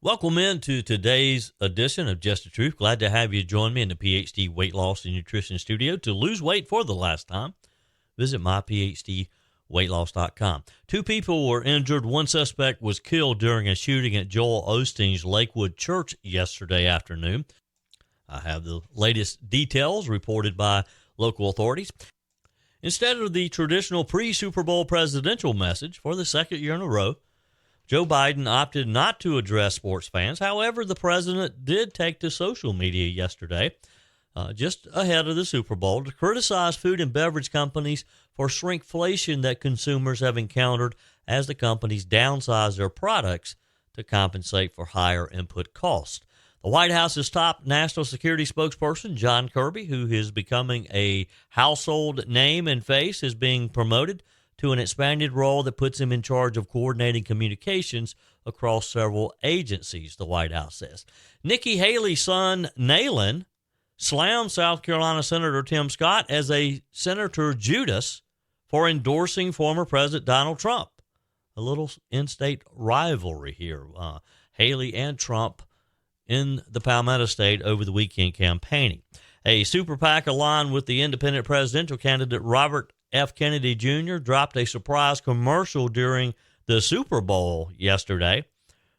Welcome into today's edition of Just the Truth. Glad to have you join me in the PhD Weight Loss and Nutrition Studio to lose weight for the last time. Visit myphdweightloss.com. 2 people were injured. 1 suspect was killed during a shooting at Joel Osteen's Lakewood church yesterday afternoon. I have the latest details reported by local authorities. Instead of the traditional pre-Super Bowl presidential message for the second year in a row, Joe Biden opted not to address sports fans. However, the president did take to social media yesterday, just ahead of the Super Bowl, to criticize food and beverage companies for shrinkflation that consumers have encountered as the companies downsize their products to compensate for higher input costs. The White House's top national security spokesperson, John Kirby, who is becoming a household name and face, is being promoted to an expanded role that puts him in charge of coordinating communications across several agencies, the White House says. Nikki Haley's son, Nalin, slammed South Carolina Senator Tim Scott as a Senator Judas for endorsing former President Donald Trump. A little in-state rivalry here. Haley and Trump in the Palmetto State over the weekend campaigning. A super PAC aligned with the independent presidential candidate Robert F. Kennedy Jr. dropped a surprise commercial during the Super Bowl yesterday,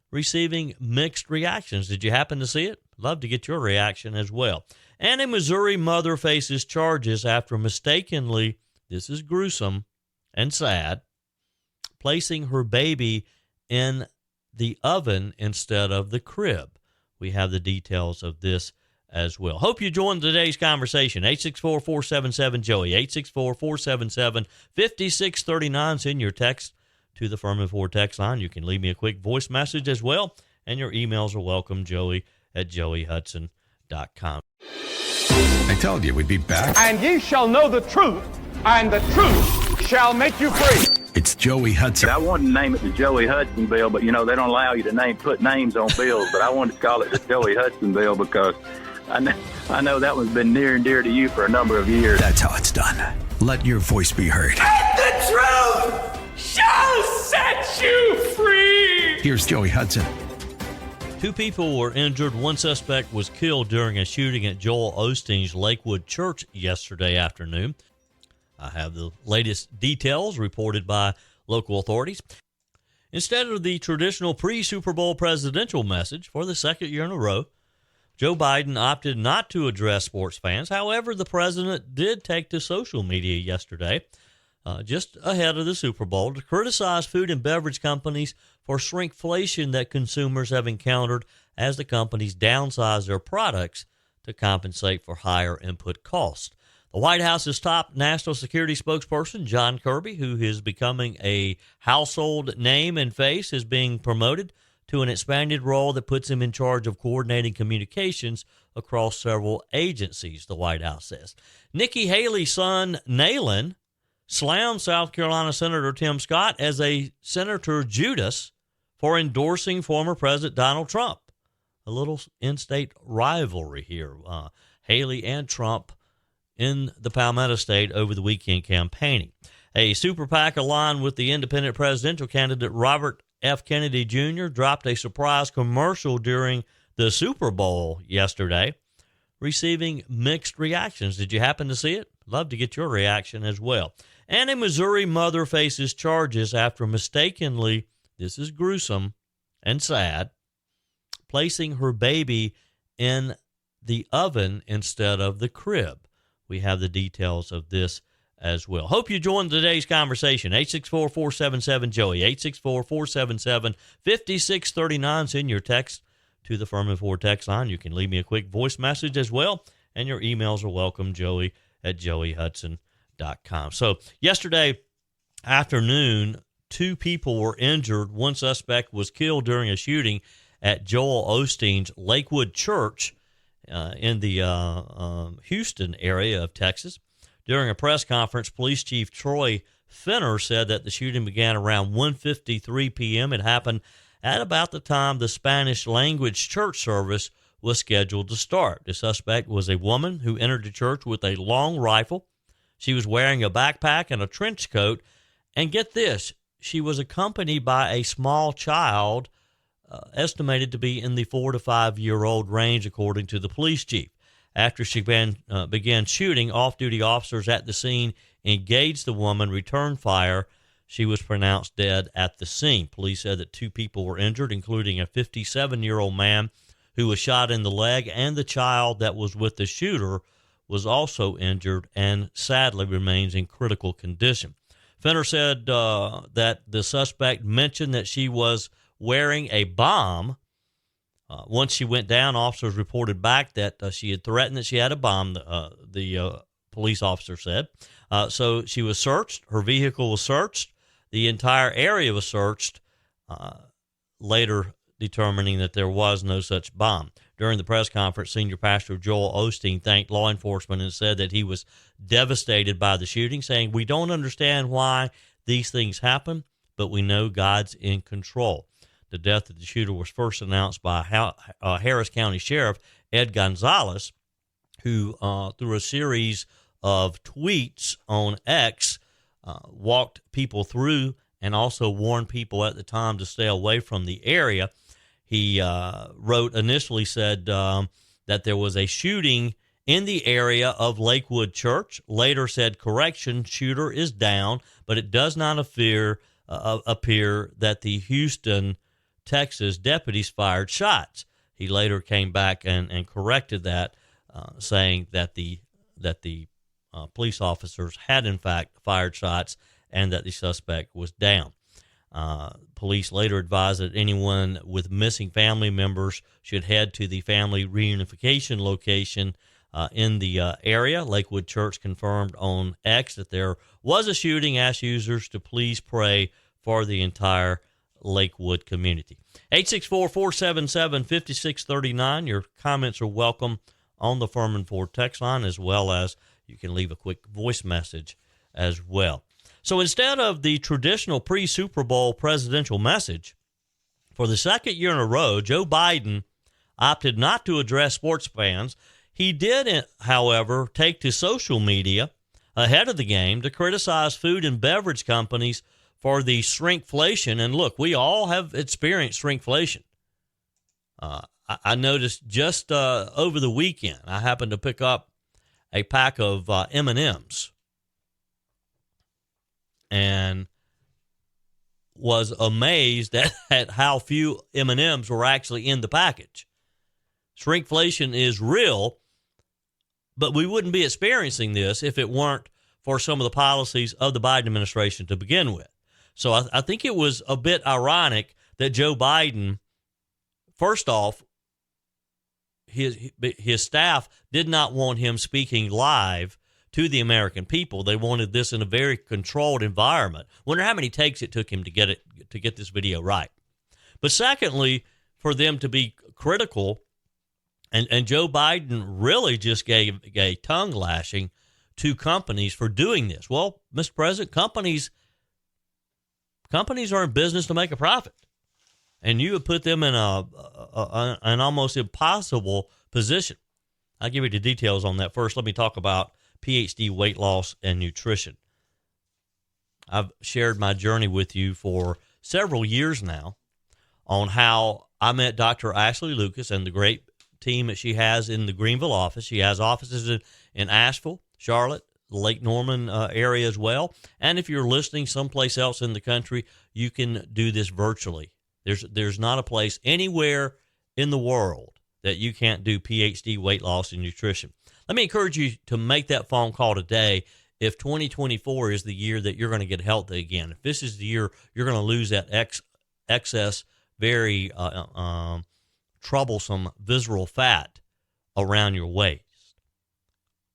receiving mixed reactions. Did you happen to see it? Love to get your reaction as well. And a Missouri mother faces charges after mistakenly, this is gruesome and sad, placing her baby in the oven instead of the crib. We have the details of this as well. Hope you joined today's conversation. 864-477-JOEY, 864-477-5639. Send your text to the Firmin Ford text line. You can leave me a quick voice message as well, and your emails are welcome, joey@joeyhudson.com. I told you we'd be back. And ye shall know the truth, and the truth shall make you free. It's Joey Hudson. I wanted to name it the Joey Hudson bill, but, they don't allow you to put names on bills, but I wanted to call it the Joey Hudson bill because I know that one's been near and dear to you for a number of years. That's how it's done. Let your voice be heard. And the truth shall set you free. Here's Joey Hudson. 2 people were injured. 1 suspect was killed during a shooting at Joel Osteen's Lakewood church yesterday afternoon. I have the latest details reported by local authorities. Instead of the traditional pre-Super Bowl presidential message for the second year in a row, Joe Biden opted not to address sports fans. However, the president did take to social media yesterday, just ahead of the Super Bowl, to criticize food and beverage companies for shrinkflation that consumers have encountered as the companies downsize their products to compensate for higher input costs. The White House's top national security spokesperson, John Kirby, who is becoming a household name and face, is being promoted to an expanded role that puts him in charge of coordinating communications across several agencies, the White House says. Nikki Haley's son, Nalin, slammed South Carolina Senator Tim Scott as a Senator Judas for endorsing former President Donald Trump. A little in-state rivalry here. Haley and Trump in the Palmetto State over the weekend campaigning. A super PAC aligned with the independent presidential candidate Robert F. Kennedy Jr. dropped a surprise commercial during the Super Bowl yesterday, receiving mixed reactions. Did you happen to see it? Love to get your reaction as well. And a Missouri mother faces charges after mistakenly, this is gruesome and sad, placing her baby in the oven instead of the crib. We have the details of this as well. Hope you joined today's conversation. 864-477-JOEY, 864-477-5639. Send your text to the Firmin Ford text line. You can leave me a quick voice message as well, and your emails are welcome, joey@joeyhudson.com. So yesterday afternoon, 2 people were injured. 1 suspect was killed during a shooting at Joel Osteen's Lakewood Church in the Houston area of Texas. During a press conference, Police Chief Troy Finner said that the shooting began around 1:53 p.m. It happened at about the time the Spanish language church service was scheduled to start. The suspect was a woman who entered the church with a long rifle. She was wearing a backpack and a trench coat. And get this, she was accompanied by a small child estimated to be in the 4 to 5 year old range, according to the police chief. After she began shooting, off-duty officers at the scene engaged the woman, returned fire. She was pronounced dead at the scene. Police said that 2 people were injured, including a 57-year-old man who was shot in the leg, and the child that was with the shooter was also injured and sadly remains in critical condition. Fenner said that the suspect mentioned that she was wearing a bomb. Once she went down, officers reported back that she had threatened that she had a bomb, the police officer said. So she was searched. Her vehicle was searched. The entire area was searched, later determining that there was no such bomb. During the press conference, Senior Pastor Joel Osteen thanked law enforcement and said that he was devastated by the shooting, saying, "We don't understand why these things happen, but we know God's in control." The death of the shooter was first announced by Harris County Sheriff Ed Gonzalez, who, through a series of tweets on X, walked people through and also warned people at the time to stay away from the area. He initially said that there was a shooting in the area of Lakewood Church. Later said, correction, shooter is down, but it does not appear that the Houston, Texas deputies fired shots. He later came back and corrected that, saying that the police officers had in fact fired shots and that the suspect was down. Police later advised that anyone with missing family members should head to the family reunification location in the area. Lakewood Church confirmed on X that there was a shooting, asked users to please pray for the entire Lakewood community. 864-477-5639. Your comments are welcome on the Firmin Ford text line, as well as you can leave a quick voice message as well. So instead of the traditional pre-Super Bowl presidential message, for the second year in a row, Joe Biden opted not to address sports fans. He did, however, take to social media ahead of the game to criticize food and beverage companies for the shrinkflation. And look, we all have experienced shrinkflation. I noticed just over the weekend, I happened to pick up a pack of M&Ms and was amazed at how few M&Ms were actually in the package. Shrinkflation is real, but we wouldn't be experiencing this if it weren't for some of the policies of the Biden administration to begin with. So I think it was a bit ironic that Joe Biden, first off, his staff did not want him speaking live to the American people. They wanted this in a very controlled environment. Wonder how many takes it took him to get this video right. But secondly, for them to be critical, and Joe Biden really just gave a tongue lashing to companies for doing this. Well, Mr. President, companies are in business to make a profit, and you have put them in an almost impossible position. I'll give you the details on that. First, let me talk about PhD weight loss and nutrition. I've shared my journey with you for several years now on how I met Dr. Ashley Lucas and the great team that she has in the Greenville office. She has offices in Asheville, Charlotte, Lake Norman area as well. And if you're listening someplace else in the country, you can do this virtually. There's not a place anywhere in the world that you can't do PhD weight loss and nutrition. Let me encourage you to make that phone call today if 2024 is the year that you're going to get healthy again. If this is the year you're going to lose that excess, very troublesome visceral fat around your waist.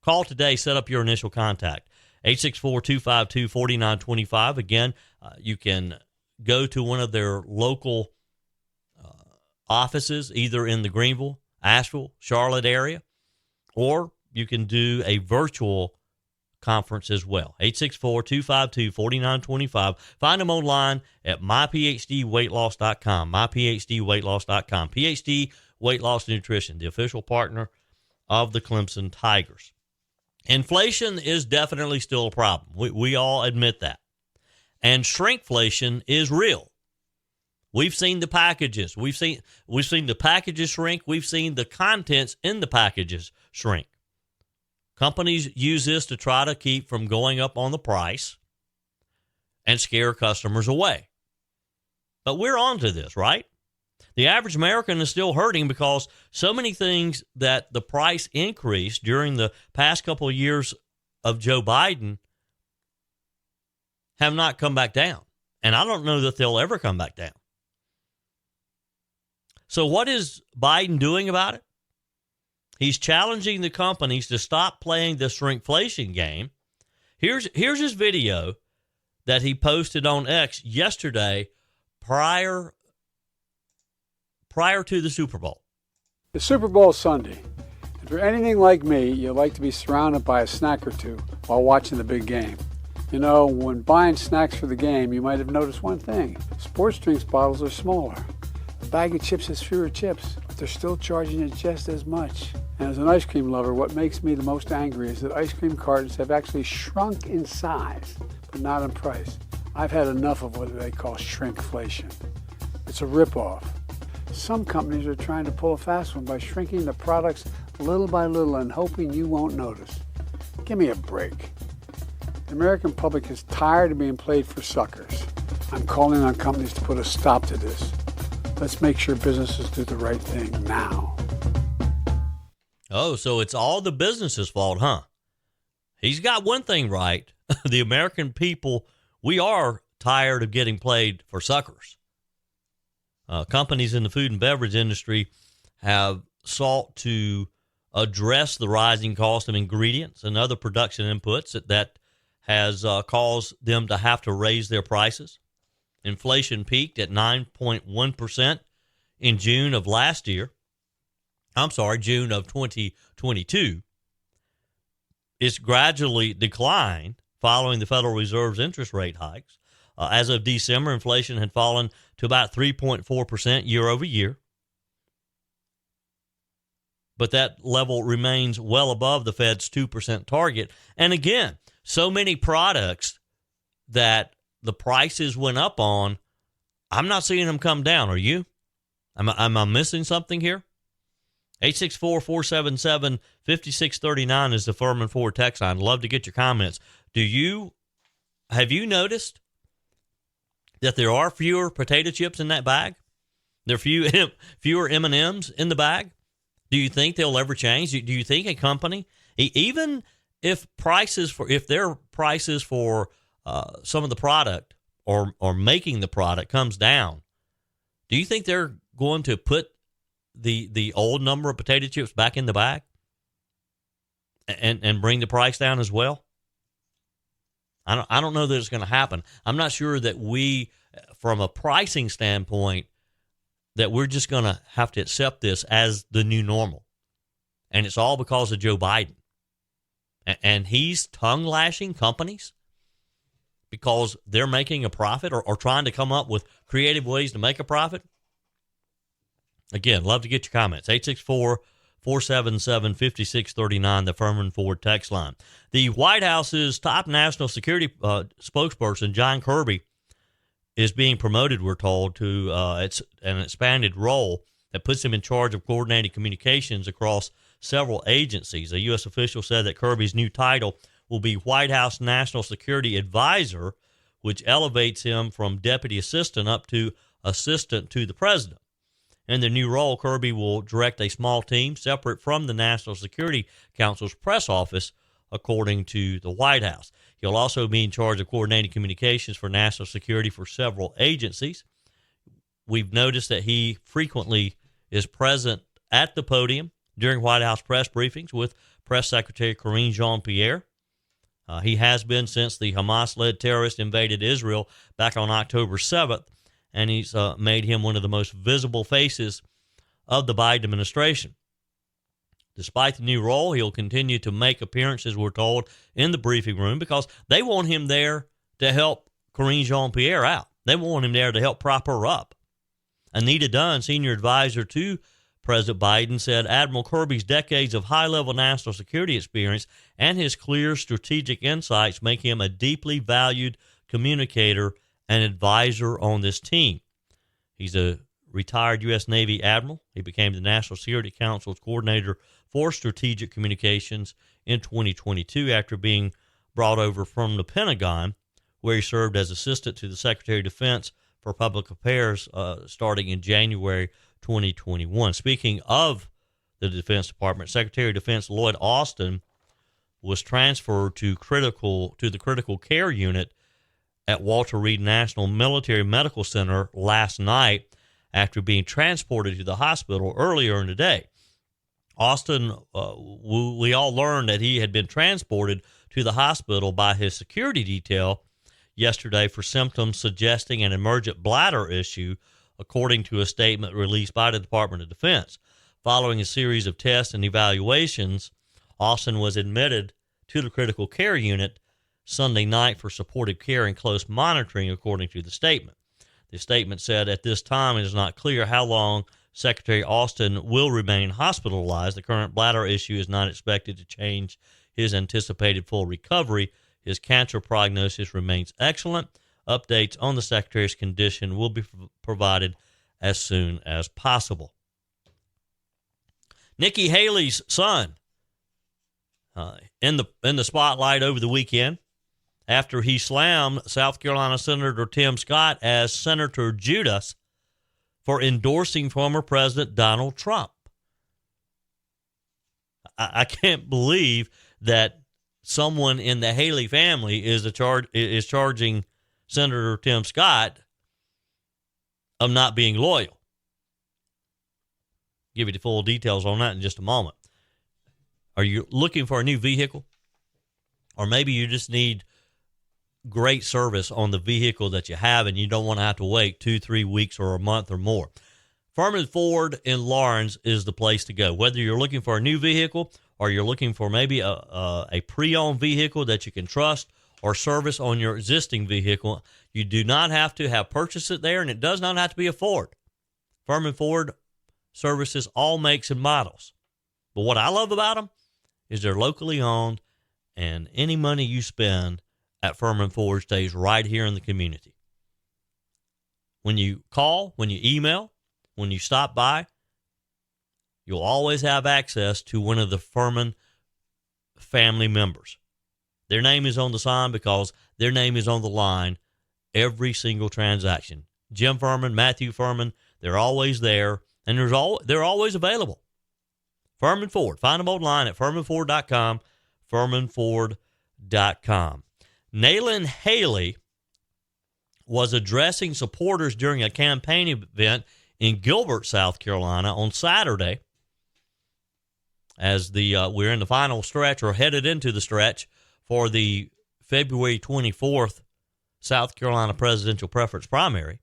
Call today, set up your initial contact. 864-252-4925. Again, you can go to one of their local offices, either in the Greenville, Asheville, Charlotte area, or you can do a virtual conference as well. 864-252-4925. Find them online at myphdweightloss.com, myphdweightloss.com. PhD Weight Loss Nutrition, the official partner of the Clemson Tigers. Inflation is definitely still a problem. We all admit that. And shrinkflation is real. We've seen the packages. We've seen the packages shrink. We've seen the contents in the packages shrink. Companies use this to try to keep from going up on the price and scare customers away. But we're on to this, right? The average American is still hurting because so many things that the price increased during the past couple of years of Joe Biden have not come back down. And I don't know that they'll ever come back down. So what is Biden doing about it? He's challenging the companies to stop playing the shrinkflation game. Here's his video that he posted on X yesterday prior to the Super Bowl. The Super Bowl is Sunday. If you're anything like me, you like to be surrounded by a snack or two while watching the big game. You know, when buying snacks for the game, you might have noticed one thing. Sports drinks bottles are smaller. A bag of chips has fewer chips, but they're still charging you just as much. And as an ice cream lover, what makes me the most angry is that ice cream cartons have actually shrunk in size, but not in price. I've had enough of what they call shrinkflation. It's a ripoff. Some companies are trying to pull a fast one by shrinking the products little by little and hoping you won't notice. Give me a break. The American public is tired of being played for suckers. I'm calling on companies to put a stop to this. Let's make sure businesses do the right thing now. Oh, so it's all the business's fault, huh? He's got one thing right. The American people, we are tired of getting played for suckers. Companies in the food and beverage industry have sought to address the rising cost of ingredients and other production inputs that has caused them to have to raise their prices. Inflation peaked at 9.1% in June of 2022. It's gradually declined following the Federal Reserve's interest rate hikes. As of December, inflation had fallen to about 3.4% year over year. But that level remains well above the Fed's 2% target. And again, so many products that the prices went up on, I'm not seeing them come down. Are you? Am I missing something here? 864-477-5639 is the Firmin Ford text line. Love to get your comments. Have you noticed that there are fewer potato chips in that bag? There are fewer M&Ms in the bag? Do you think they'll ever change? Do you think a company, even if their prices for some of the product or making the product comes down, do you think they're going to put the old number of potato chips back in the bag and bring the price down as well? I don't know that it's going to happen. I'm not sure that we, from a pricing standpoint, that we're just going to have to accept this as the new normal. And it's all because of Joe Biden. And he's tongue-lashing companies because they're making a profit or trying to come up with creative ways to make a profit. Again, love to get your comments. 864-477-5639, the Firmin Ford text line. The White House's top national security spokesperson, John Kirby, is being promoted, we're told, to an expanded role that puts him in charge of coordinating communications across several agencies. A U.S. official said that Kirby's new title will be White House National Security Advisor, which elevates him from deputy assistant up to assistant to the president. In the new role, Kirby will direct a small team separate from the National Security Council's press office, according to the White House. He'll also be in charge of coordinating communications for national security for several agencies. We've noticed that he frequently is present at the podium during White House press briefings with Press Secretary Karine Jean-Pierre. He has been since the Hamas-led terrorists invaded Israel back on October 7th, and he's made him one of the most visible faces of the Biden administration. Despite the new role, he'll continue to make appearances, we're told, in the briefing room because they want him there to help Karine Jean-Pierre out. They want him there to help prop her up. Anita Dunn, senior advisor to President Biden, said Admiral Kirby's decades of high-level national security experience and his clear strategic insights make him a deeply valued communicator and advisor on this team. He's a retired U.S. Navy admiral. He became the National Security Council's coordinator for strategic communications in 2022 after being brought over from the Pentagon, where he served as assistant to the Secretary of Defense for Public Affairs starting in January 2021. Speaking of the Defense Department, Secretary of Defense Lloyd Austin was transferred to the critical care unit at Walter Reed National Military Medical Center last night after being transported to the hospital earlier in the day. Austin, we all learned that he had been transported to the hospital by his security detail yesterday for symptoms suggesting an emergent bladder issue, according to a statement released by the Department of Defense. Following a series of tests and evaluations, Austin was admitted to the critical care unit Sunday night for supportive care and close monitoring, according to the statement. The statement said, at this time, it is not clear how long Secretary Austin will remain hospitalized. The current bladder issue is not expected to change his anticipated full recovery. His cancer prognosis remains excellent. Updates on the Secretary's condition will be provided as soon as possible. Nikki Haley's son in the spotlight over the weekend after he slammed South Carolina Senator Tim Scott as Senator Judas for endorsing former President Donald Trump. I can't believe that someone in the Haley family is charging Senator Tim Scott of not being loyal. Give you the full details on that in just a moment. Are you looking for a new vehicle? Or maybe you just need great service on the vehicle that you have and you don't want to have to wait 2-3 weeks or a month or more. Firmin Ford in Lawrence is the place to go. Whether you're looking for a new vehicle or you're looking for maybe a pre-owned vehicle that you can trust or service on your existing vehicle, you do not have to have purchased it there, and it does not have to be a Ford. Firmin Ford services all makes and models. But what I love about them is they're locally owned, and any money you spend at Firmin Ford stays right here in the community. When you call, when you email, when you stop by, you'll always have access to one of the Firmin family members. Their name is on the sign because their name is on the line every single transaction. Jim Firmin, Matthew Firmin, they're always there, and they're always available. Firmin Ford. Find them online at firminford.com, firminford.com. Nalin Haley was addressing supporters during a campaign event in Gilbert, South Carolina on Saturday as we're in the final stretch or headed into the stretch for the February 24th South Carolina presidential preference primary.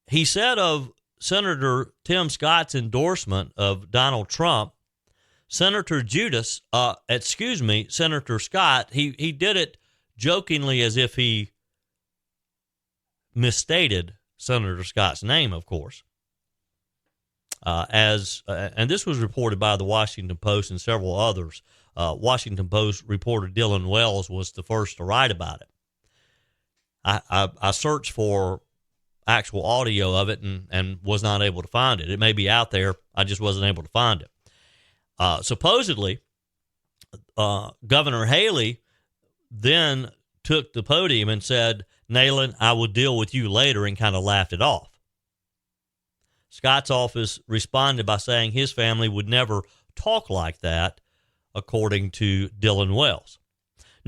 He said of Senator Tim Scott's endorsement of Donald Trump, Senator Scott, he did it jokingly as if he misstated Senator Scott's name, of course. And this was reported by the Washington Post and several others. Washington Post reporter Dylan Wells was the first to write about it. I searched for actual audio of it and was not able to find it. It may be out there. I just wasn't able to find it. Supposedly, Governor Haley then took the podium and said, Nalin, I will deal with you later, and kind of laughed it off. Scott's office responded by saying his family would never talk like that, according to Dylan Wells.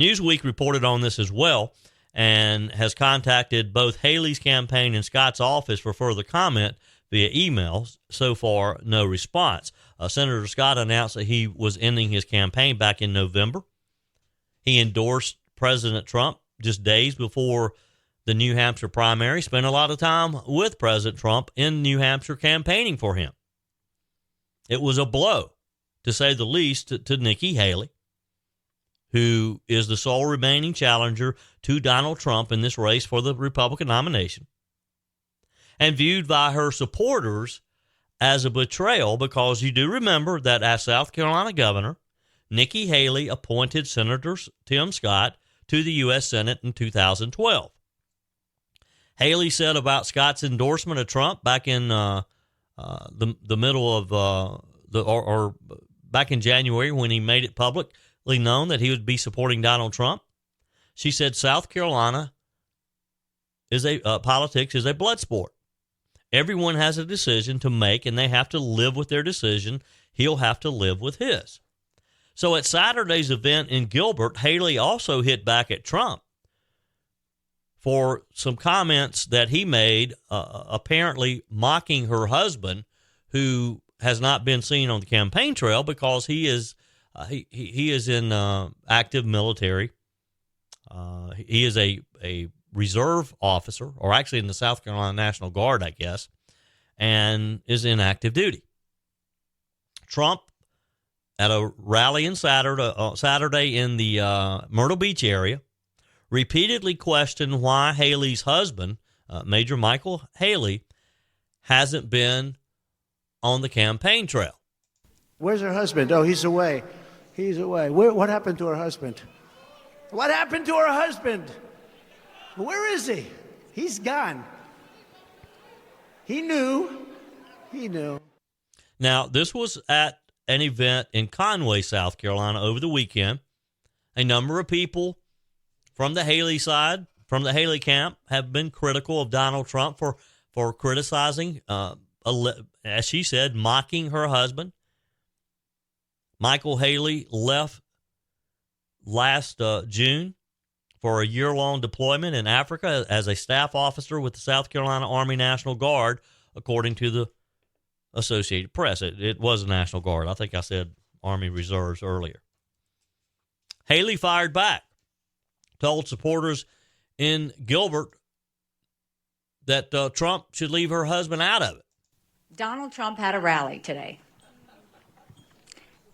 Newsweek reported on this as well and has contacted both Haley's campaign and Scott's office for further comment via email. So far, no response. Senator Scott announced that he was ending his campaign back in November. He endorsed President Trump just days before the New Hampshire primary, spent a lot of time with President Trump in New Hampshire campaigning for him. It was a blow, to say the least, to Nikki Haley, who is the sole remaining challenger to Donald Trump in this race for the Republican nomination, and viewed by her supporters as a betrayal, because you do remember that as South Carolina governor, Nikki Haley appointed Senator Tim Scott to the U.S. Senate in 2012. Haley said about Scott's endorsement of Trump back in the middle of back in January when he made it publicly known that he would be supporting Donald Trump. She said South Carolina politics is a blood sport. Everyone has a decision to make, and they have to live with their decision. He'll have to live with his. So at Saturday's event in Gilbert, Haley also hit back at Trump for some comments that he made, apparently mocking her husband, who has not been seen on the campaign trail because he is in active military. He is a reserve officer, or actually in the South Carolina National Guard, I guess, and is in active duty. Trump, at a rally in Saturday in the Myrtle Beach area, repeatedly questioned why Haley's husband, Major Michael Haley, hasn't been on the campaign trail. Where's her husband? Oh, he's away. He's away. What happened to her husband? What happened to her husband? Where is he? He's gone. He knew. Now, this was at an event in Conway, South Carolina over the weekend. A number of people from the Haley side, from the Haley camp, have been critical of Donald Trump for criticizing, as she said, mocking her husband. Michael Haley left last June for a year-long deployment in Africa as a staff officer with the South Carolina Army National Guard, according to the Associated Press. It was the National Guard. I think I said Army Reserves earlier. Haley fired back, told supporters in Gilbert that Trump should leave her husband out of it. Donald Trump had a rally today.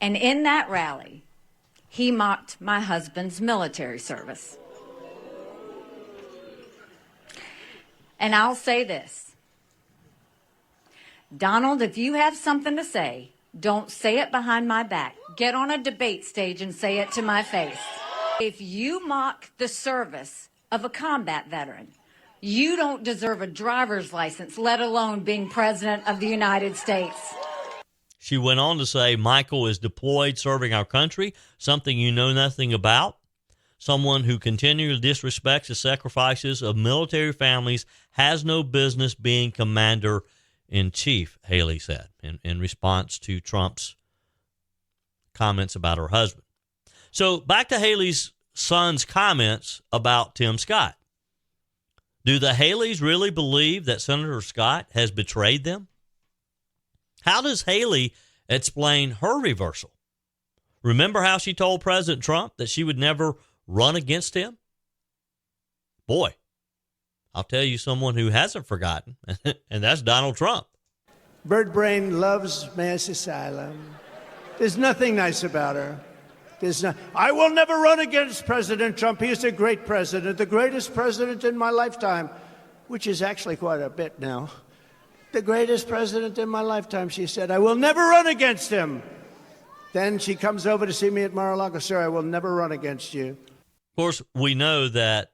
And in that rally, he mocked my husband's military service. And I'll say this. Donald, if you have something to say, don't say it behind my back. Get on a debate stage and say it to my face. If you mock the service of a combat veteran, you don't deserve a driver's license, let alone being president of the United States. She went on to say, Michael is deployed serving our country, something you know nothing about. Someone who continually disrespects the sacrifices of military families has no business being commander-in-chief, Haley said, in response to Trump's comments about her husband. So back to Haley's son's comments about Tim Scott. Do the Haleys really believe that Senator Scott has betrayed them? How does Haley explain her reversal? Remember how she told President Trump that she would never run against him? Boy, I'll tell you someone who hasn't forgotten, and that's Donald Trump. Bird brain loves mass asylum. There's nothing nice about her. I will never run against President Trump. He is a great president, the greatest president in my lifetime, which is actually quite a bit now. The greatest president in my lifetime, she said. I will never run against him. Then she comes over to see me at Mar-a-Lago. Sir, I will never run against you. Of course, we know that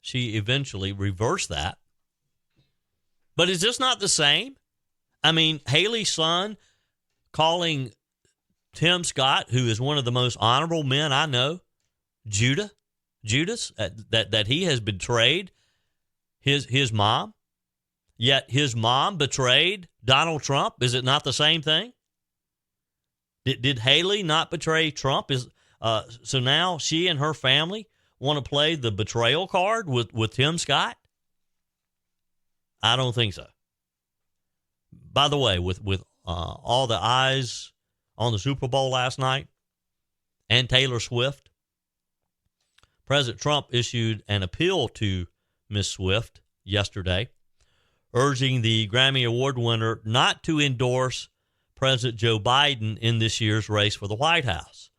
she eventually reversed that. But is this not the same? I mean, Haley's son calling Tim Scott, who is one of the most honorable men I know, Judas, that he has betrayed his mom. Yet his mom betrayed Donald Trump. Is it not the same thing? Did Haley not betray Trump? So now she and her family want to play the betrayal card with Tim Scott? I don't think so. By the way, with all the eyes on the Super Bowl last night and Taylor Swift, President Trump issued an appeal to Ms. Swift yesterday, urging the Grammy Award winner not to endorse President Joe Biden in this year's race for the White House.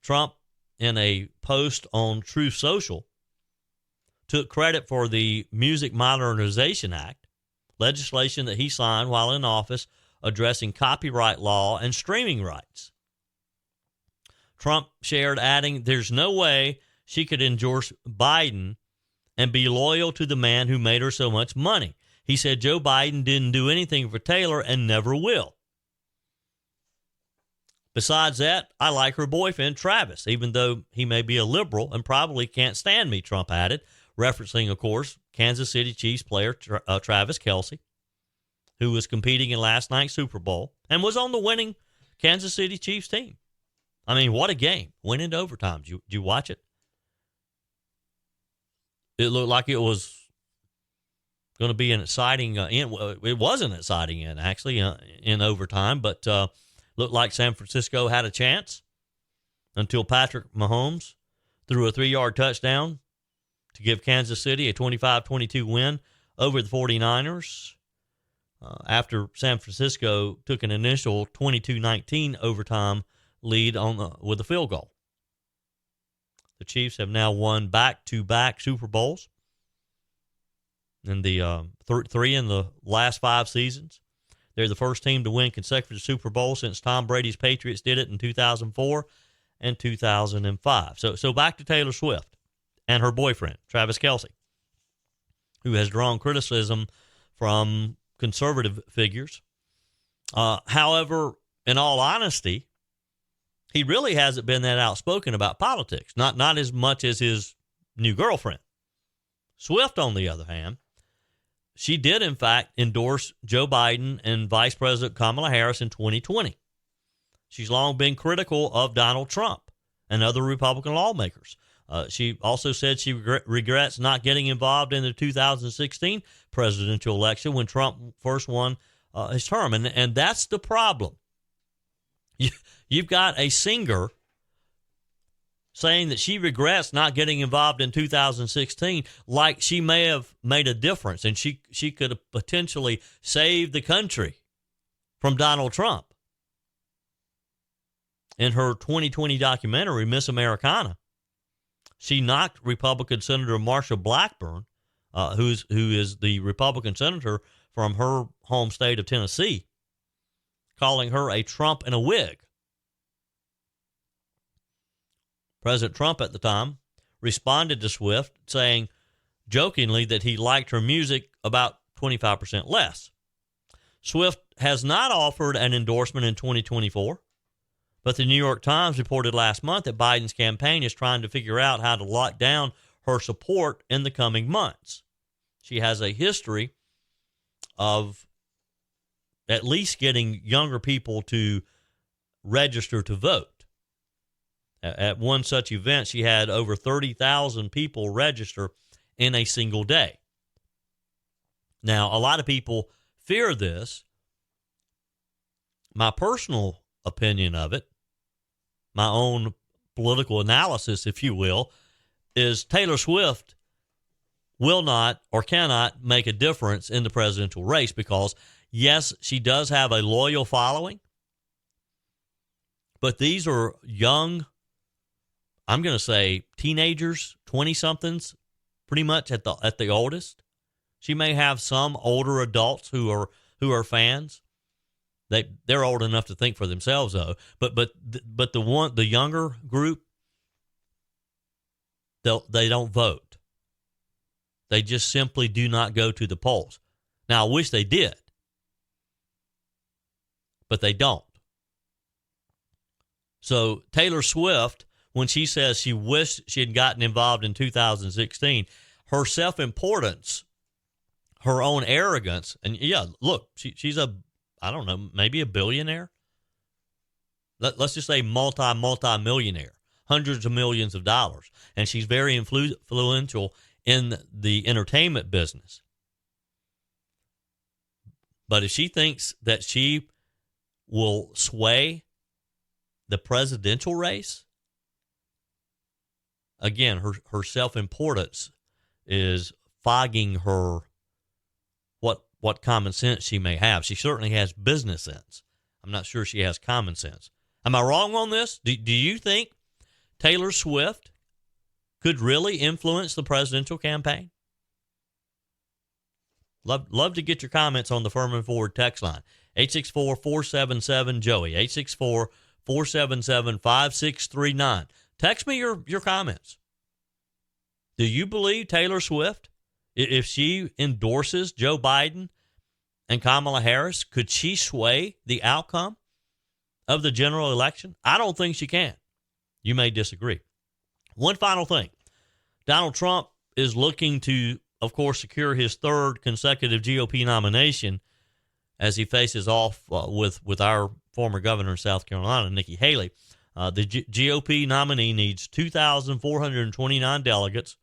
Trump, in a post on Truth Social, took credit for the Music Modernization Act, legislation that he signed while in office addressing copyright law and streaming rights. Trump shared, adding, "There's no way she could endorse Biden and be loyal to the man who made her so much money. He said Joe Biden didn't do anything for Taylor and never will. Besides that, I like her boyfriend, Travis, even though he may be a liberal and probably can't stand me, Trump added, referencing, of course, Kansas City Chiefs player Travis Kelce, who was competing in last night's Super Bowl and was on the winning Kansas City Chiefs team. I mean, what a game. Went into overtime. Did you watch it? It looked like it was going to be an exciting end. It was an exciting end, actually, in overtime, but looked like San Francisco had a chance until Patrick Mahomes threw a 3-yard touchdown to give Kansas City a 25-22 win over the 49ers after San Francisco took an initial 22-19 overtime lead with a field goal. The Chiefs have now won back-to-back Super Bowls in the 3 in the last 5 seasons. They're the first team to win consecutive Super Bowls since Tom Brady's Patriots did it in 2004 and 2005. So back to Taylor Swift and her boyfriend, Travis Kelce, who has drawn criticism from conservative figures. However, in all honesty, he really hasn't been that outspoken about politics, not as much as his new girlfriend. Swift, on the other hand, she did, in fact, endorse Joe Biden and Vice President Kamala Harris in 2020. She's long been critical of Donald Trump and other Republican lawmakers. She also said she regrets not getting involved in the 2016 presidential election when Trump first won his term. And that's the problem. You've got a singer saying that she regrets not getting involved in 2016, like she may have made a difference and she could have potentially saved the country from Donald Trump. In her 2020 documentary, Miss Americana, she knocked Republican Senator Marsha Blackburn, who is the Republican senator from her home state of Tennessee, calling her a Trump in a wig. President Trump at the time responded to Swift saying jokingly that he liked her music about 25% less. Swift has not offered an endorsement in 2024, but the New York Times reported last month that Biden's campaign is trying to figure out how to lock down her support in the coming months. She has a history of at least getting younger people to register to vote. At one such event, she had over 30,000 people register in a single day. Now, a lot of people fear this. My personal opinion of it, my own political analysis, if you will, is Taylor Swift will not or cannot make a difference in the presidential race because, yes, she does have a loyal following, but these are young, I'm going to say teenagers, 20-somethings, pretty much at the oldest. She may have some older adults who are fans. They're old enough to think for themselves, though. But the younger group, they don't vote. They just simply do not go to the polls. Now, I wish they did, but they don't. So Taylor Swift, when she says she wished she had gotten involved in 2016, her self-importance, her own arrogance, and yeah, look, she's I don't know, maybe a billionaire. Let's just say multi-millionaire, hundreds of millions of dollars. And she's very influential in the entertainment business. But if she thinks that she will sway the presidential race, again, her self-importance is fogging her what common sense she may have. She certainly has business sense. I'm not sure she has common sense. Am I wrong on this? Do you think Taylor Swift could really influence the presidential campaign? Love to get your comments on the Firmin Ford text line. 864-477-JOEY. 864-477-5639. Text me your comments. Do you believe Taylor Swift, if she endorses Joe Biden and Kamala Harris, could she sway the outcome of the general election? I don't think she can. You may disagree. One final thing. Donald Trump is looking to, of course, secure his third consecutive GOP nomination as he faces off with our former governor of South Carolina, Nikki Haley. The GOP nominee needs 2,429 delegates.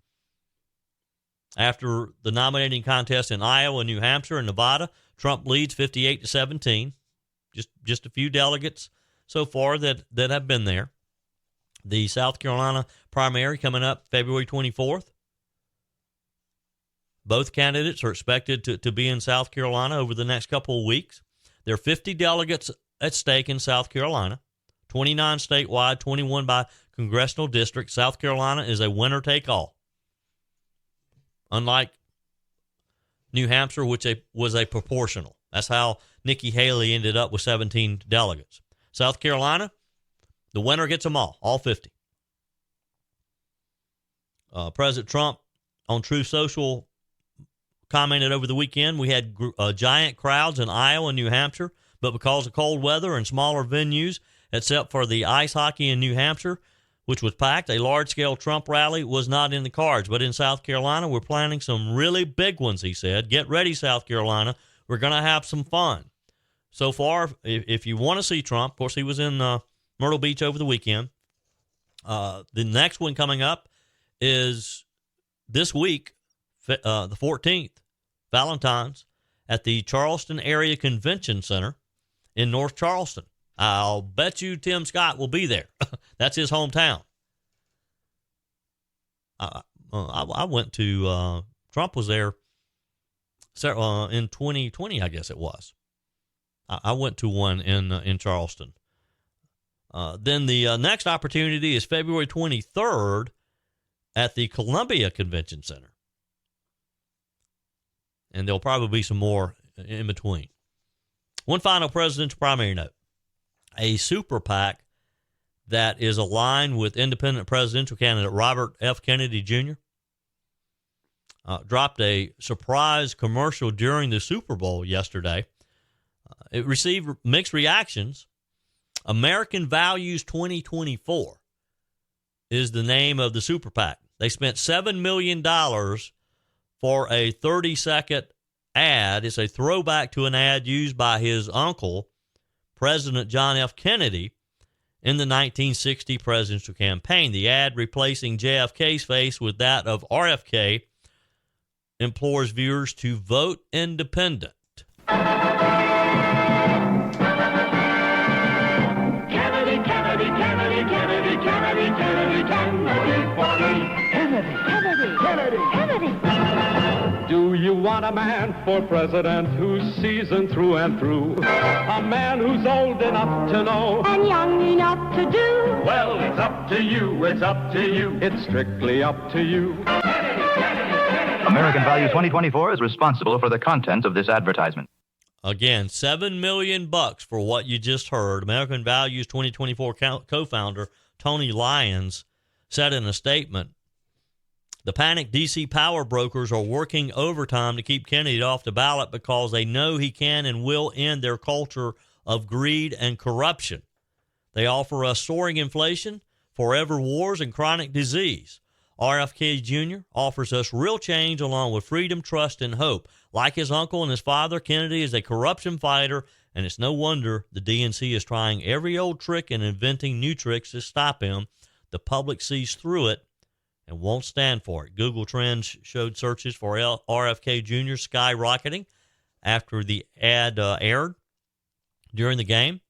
After the nominating contest in Iowa, New Hampshire, and Nevada, Trump leads 58-17. Just a few delegates so far that have been there. The South Carolina primary coming up February 24th. Both candidates are expected to be in South Carolina over the next couple of weeks. There are 50 delegates at stake in South Carolina, 29 statewide, 21 by congressional district. South Carolina is a winner-take-all. Unlike New Hampshire, which was a proportional. That's how Nikki Haley ended up with 17 delegates. South Carolina, the winner gets them all 50. President Trump on Truth Social commented over the weekend, we had giant crowds in Iowa and New Hampshire, but because of cold weather and smaller venues, except for the ice hockey in New Hampshire, which was packed, a large-scale Trump rally was not in the cards. But in South Carolina, we're planning some really big ones, he said. Get ready, South Carolina. We're going to have some fun. So far, if you want to see Trump, of course, he was in Myrtle Beach over the weekend. The next one coming up is this week, the 14th, Valentine's, at the Charleston Area Convention Center in North Charleston. I'll bet you Tim Scott will be there. That's his hometown. I went to, Trump was there in 2020, I guess it was. I went to one in Charleston. Then the next opportunity is February 23rd at the Columbia Convention Center. And there'll probably be some more in between. One final presidential primary note. A super PAC that is aligned with independent presidential candidate Robert F. Kennedy Jr. Dropped a surprise commercial during the Super Bowl yesterday. It received mixed reactions. American Values 2024 is the name of the super PAC. They spent $7 million for a 30-second ad. It's a throwback to an ad used by his uncle, President John F. Kennedy, in the 1960 presidential campaign. The ad, replacing JFK's face with that of RFK, implores viewers to vote independent. Kennedy, Kennedy, Kennedy, Kennedy, Kennedy, Kennedy, Kennedy for me. Kennedy, Kennedy, Kennedy, Kennedy. Do you want a man for president who's seasoned through and through? A man who's old enough to know and young enough to do? Well, it's up to you, it's up to you. It's strictly up to you. Kennedy, Kennedy, Kennedy. American Values 2024 is responsible for the content of this advertisement. Again, $7 million for what you just heard. American Values 2024 co-founder Tony Lyons said in a statement, the panicked D.C. power brokers are working overtime to keep Kennedy off the ballot because they know he can and will end their culture of greed and corruption. They offer us soaring inflation, forever wars, and chronic disease. RFK Jr. offers us real change along with freedom, trust, and hope. Like his uncle and his father, Kennedy is a corruption fighter, and it's no wonder the DNC is trying every old trick and inventing new tricks to stop him. The public sees through it and won't stand for it. Google Trends showed searches for RFK Jr. skyrocketing after the ad aired during the game.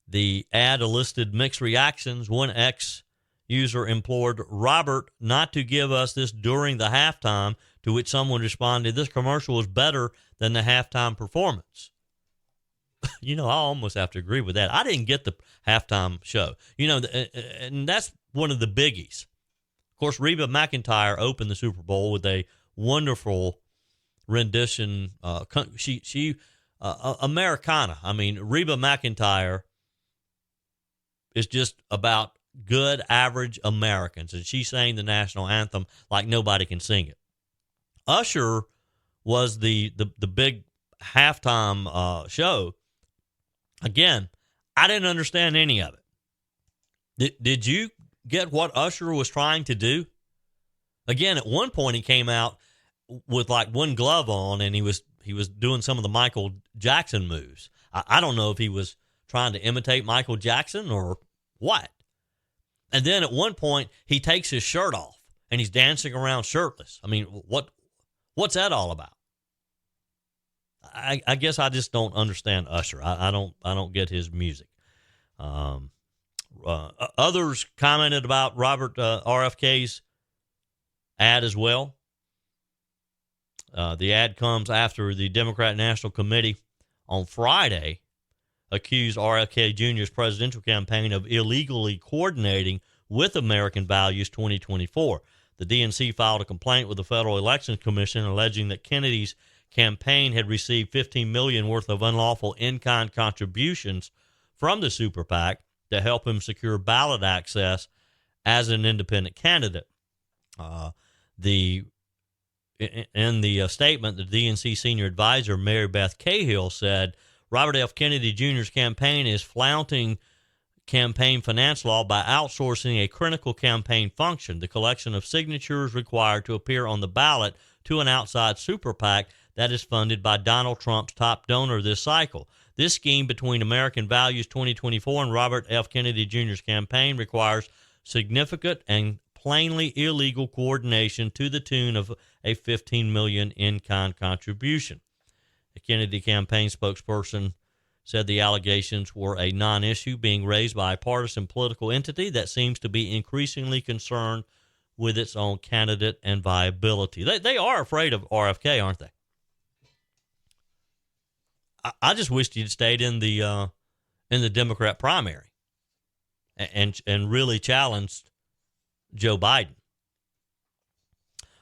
The ad elicited mixed reactions. One ex-user implored Robert not to give us this during the halftime, to which someone responded, this commercial was better than the halftime performance. I almost have to agree with that. I didn't get the halftime show. And that's one of the biggies. Of course, Reba McEntire opened the Super Bowl with a wonderful rendition. Americana. I mean, Reba McEntire is just about good, average Americans. And she sang the national anthem like nobody can sing it. Usher was the big halftime show. Again, I didn't understand any of it. Did you get what Usher was trying to do? Again, at one point he came out with like one glove on, and he was doing some of the Michael Jackson moves. I don't know if he was trying to imitate Michael Jackson or what. And then at one point he takes his shirt off and he's dancing around shirtless. I mean, what's that all about? I guess I just don't understand Usher. I don't get his music. Others commented about Robert RFK's ad as well. The ad comes after the Democrat National Committee on Friday accused RFK Jr.'s presidential campaign of illegally coordinating with American Values 2024. The DNC filed a complaint with the Federal Election Commission alleging that Kennedy's campaign had received $15 million worth of unlawful in-kind contributions from the super PAC to help him secure ballot access as an independent candidate. In the statement, the DNC senior advisor, Mary Beth Cahill, said Robert F. Kennedy Jr.'s campaign is flouting campaign finance law by outsourcing a critical campaign function, the collection of signatures required to appear on the ballot, to an outside super PAC that is funded by Donald Trump's top donor this cycle. This scheme between American Values 2024 and Robert F. Kennedy Jr.'s campaign requires significant and plainly illegal coordination to the tune of a $15 million in-kind contribution. The Kennedy campaign spokesperson said the allegations were a non-issue being raised by a partisan political entity that seems to be increasingly concerned with its own candidate and viability. They are afraid of RFK, aren't they? I just wished he'd stayed in the Democrat primary and really challenged Joe Biden.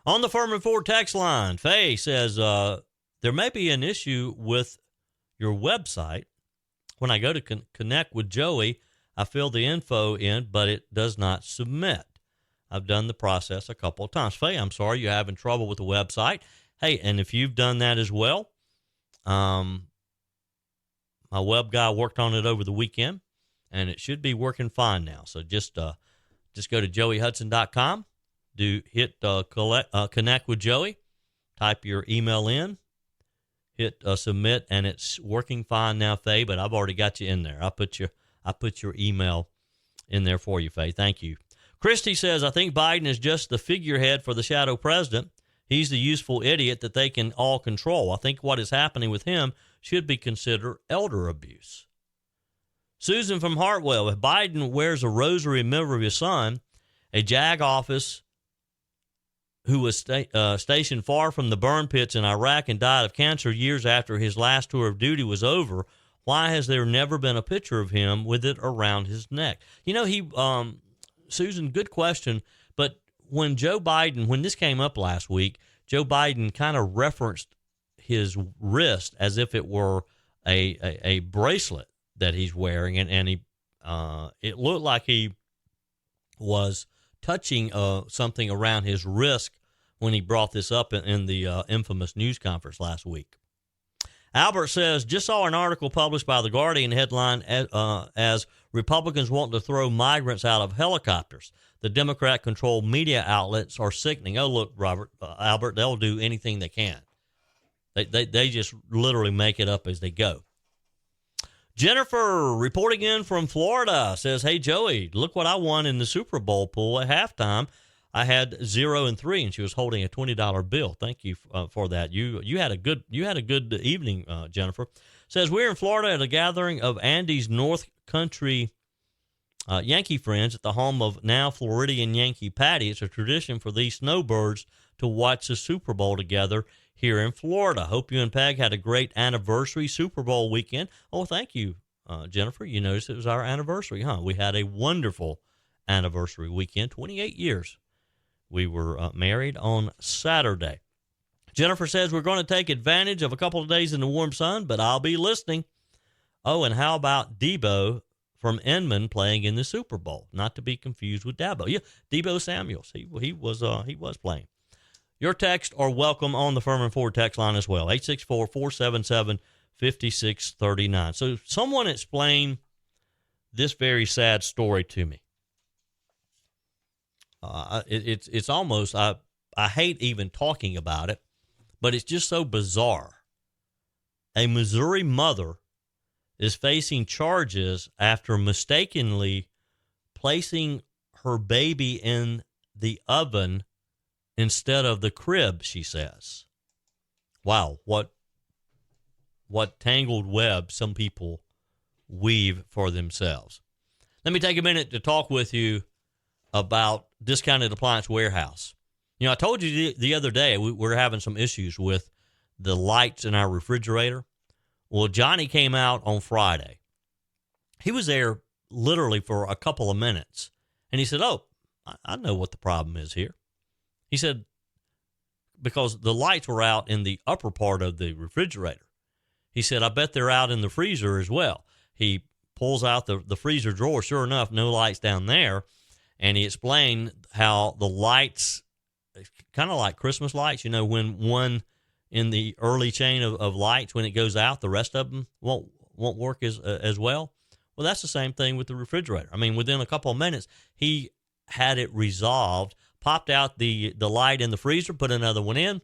On the Firmin Ford text line, Faye says, there may be an issue with your website. When I go to connect with Joey, I fill the info in, but it does not submit. I've done the process a couple of times. Faye, I'm sorry you're having trouble with the website. Hey, and if you've done that as well, my web guy worked on it over the weekend, and it should be working fine now. So just go to joeyhudson.com, hit connect with Joey, type your email in, hit submit, and it's working fine now, Faye. But I've already got you in there. I put your email in there for you, Faye. Thank you. Christy says, I think Biden is just the figurehead for the shadow president. He's the useful idiot that they can all control. I think what is happening with him should be considered elder abuse. Susan from Hartwell, if Biden wears a rosary in memory of his son, a JAG office who was stationed far from the burn pits in Iraq and died of cancer years after his last tour of duty was over, why has there never been a picture of him with it around his neck? You know, Susan, good question, but when this came up last week, Joe Biden kind of referenced his wrist as if it were a bracelet that he's wearing, and he it looked like he was touching something around his wrist when he brought this up in the infamous news conference last week. Albert says, just saw an article published by The Guardian headline as Republicans want to throw migrants out of helicopters. The Democrat-controlled media outlets are sickening. Oh, look, Albert, they'll do anything they can. They just literally make it up as they go. Jennifer, reporting in from Florida, says, hey, Joey, look what I won in the Super Bowl pool at halftime. I had 0 and 3, and she was holding a $20 bill. Thank you for that. You had a good evening, Jennifer. Says, we're in Florida at a gathering of Andy's North Country Yankee friends at the home of now Floridian Yankee Patty. It's a tradition for these snowbirds to watch the Super Bowl together here in Florida. Hope you and Peg had a great anniversary Super Bowl weekend. Oh, thank you, Jennifer. You noticed it was our anniversary, huh? We had a wonderful anniversary weekend, 28 years. We were married on Saturday. Jennifer says we're going to take advantage of a couple of days in the warm sun, but I'll be listening. Oh, and how about Debo from Inman playing in the Super Bowl, not to be confused with Dabo. Yeah, Debo Samuels, he was playing. Your texts are welcome on the Firmin Ford text line as well, 864-477-5639. So someone explain this very sad story to me. It's almost, I hate even talking about it, but it's just so bizarre. A Missouri mother is facing charges after mistakenly placing her baby in the oven instead of the crib, she says. Wow, what tangled web some people weave for themselves. Let me take a minute to talk with you about Discounted Appliance Warehouse. You know, I told you the other day we're having some issues with the lights in our refrigerator. Well, Johnny came out on Friday. He was there literally for a couple of minutes, and he said, "Oh, I know what the problem is here." He said, because the lights were out in the upper part of the refrigerator. He said, "I bet they're out in the freezer as well." He pulls out the freezer drawer. Sure enough, no lights down there. And he explained how the lights, kind of like Christmas lights, you know, when one in the early chain of lights, when it goes out, the rest of them won't work as well. Well, that's the same thing with the refrigerator. I mean, within a couple of minutes, he had it resolved, popped out the light in the freezer, put another one in.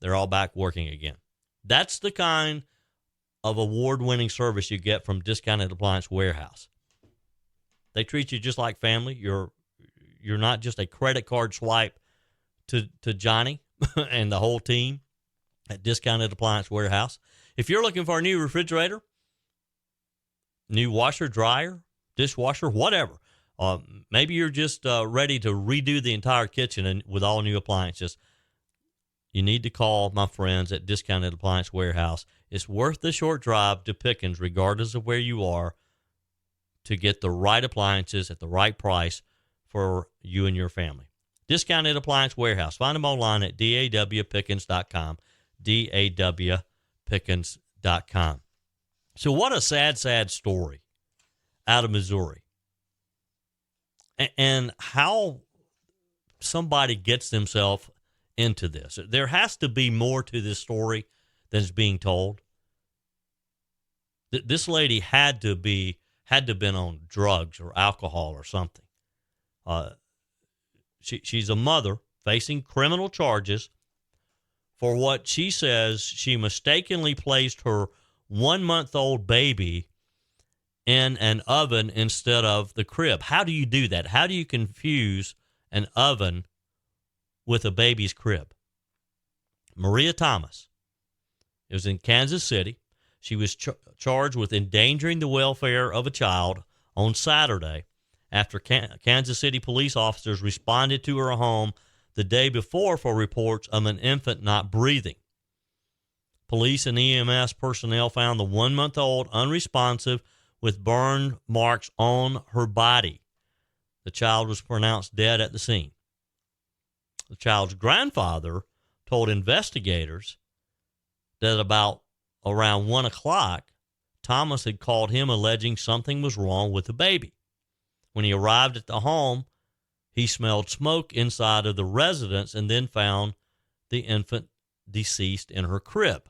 They're all back working again. That's the kind of award-winning service you get from Discounted Appliance Warehouse. They treat you just like family. You're not just a credit card swipe to Johnny and the whole team at Discounted Appliance Warehouse. If you're looking for a new refrigerator, new washer, dryer, dishwasher, whatever, maybe you're just ready to redo the entire kitchen and with all new appliances, you need to call my friends at Discounted Appliance Warehouse. It's worth the short drive to Pickens, regardless of where you are, to get the right appliances at the right price for you and your family. Discounted Appliance Warehouse. Find them online at dawpickens.com, dawpickens.com. So what a sad, sad story out of Missouri. And how somebody gets themselves into this. There has to be more to this story than is being told. This lady had to have been on drugs or alcohol or something. She's a mother facing criminal charges for what she says she mistakenly placed her 1-month-old baby in an oven instead of the crib. How do you do that? How do you confuse an oven with a baby's crib? Maria Thomas. It was in Kansas City. She was charged with endangering the welfare of a child on Saturday after Kansas City police officers responded to her home the day before for reports of an infant not breathing. Police and EMS personnel found the 1-month-old unresponsive with burn marks on her body. The child was pronounced dead at the scene. The child's grandfather told investigators that around 1 o'clock, Thomas had called him alleging something was wrong with the baby. When he arrived at the home, he smelled smoke inside of the residence and then found the infant deceased in her crib.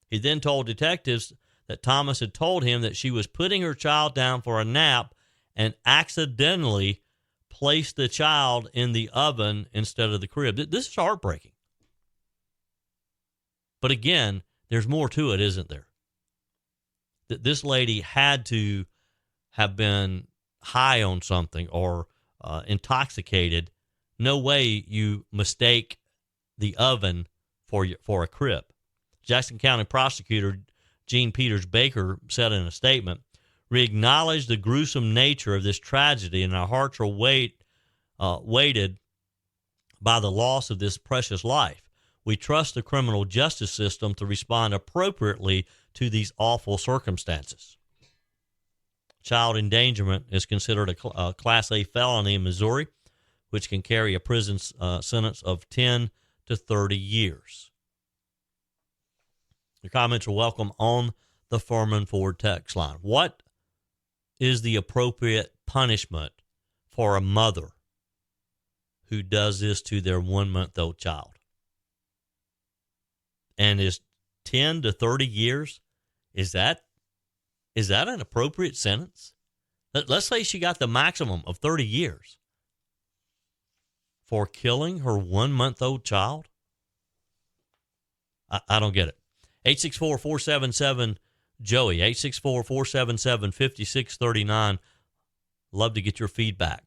He then told detectives that Thomas had told him that she was putting her child down for a nap and accidentally placed the child in the oven instead of the crib. This is heartbreaking. But again, there's more to it, isn't there? This lady had to have been high on something or intoxicated. No way you mistake the oven for a crib. Jackson County Prosecutor Gene Peters Baker said in a statement, "We acknowledge the gruesome nature of this tragedy, and our hearts are weighted by the loss of this precious life. We trust the criminal justice system to respond appropriately to these awful circumstances." Child endangerment is considered a Class A felony in Missouri, which can carry a prison sentence of 10 to 30 years. Your comments are welcome on the Firmin Ford text line. What is the appropriate punishment for a mother who does this to their 1-month-old child? And is 10 to 30 years, is that an appropriate sentence? Let's say she got the maximum of 30 years for killing her 1-month-old child. I don't get it. 864-477-JOEY, 864-477-5639. Love to get your feedback.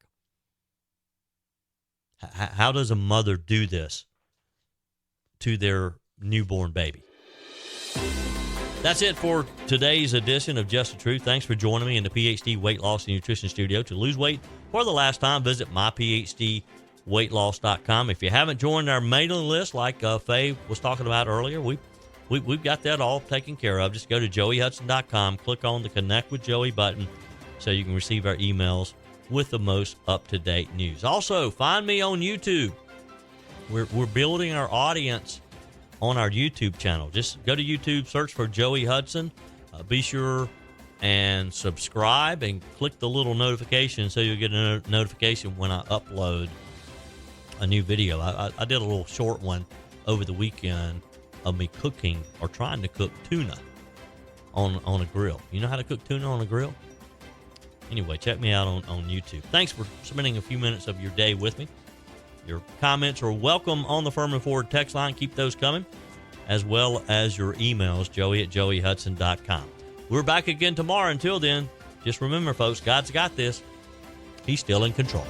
How does a mother do this to their newborn baby? That's it for today's edition of Just the Truth. Thanks for joining me in the PhD Weight Loss and Nutrition Studio. To lose weight for the last time, visit myphdweightloss.com. If you haven't joined our mailing list, like Faye was talking about earlier, we've got that all taken care of. Just go to joeyhudson.com, click on the Connect with Joey button so you can receive our emails with the most up-to-date news. Also, find me on YouTube. We're building our audience on our YouTube channel. Just go to YouTube, search for Joey Hudson. Be sure and subscribe and click the little notification so you'll get a notification when I upload a new video. I did a little short one over the weekend of me cooking or trying to cook tuna on a grill. You know how to cook tuna on a grill? Anyway, check me out on YouTube. Thanks for spending a few minutes of your day with me. Your comments are welcome on the Firmin Ford text line. Keep those coming, as well as your emails, joey@joeyhudson.com. We're back again tomorrow. Until then, just remember, folks, God's got this. He's still in control.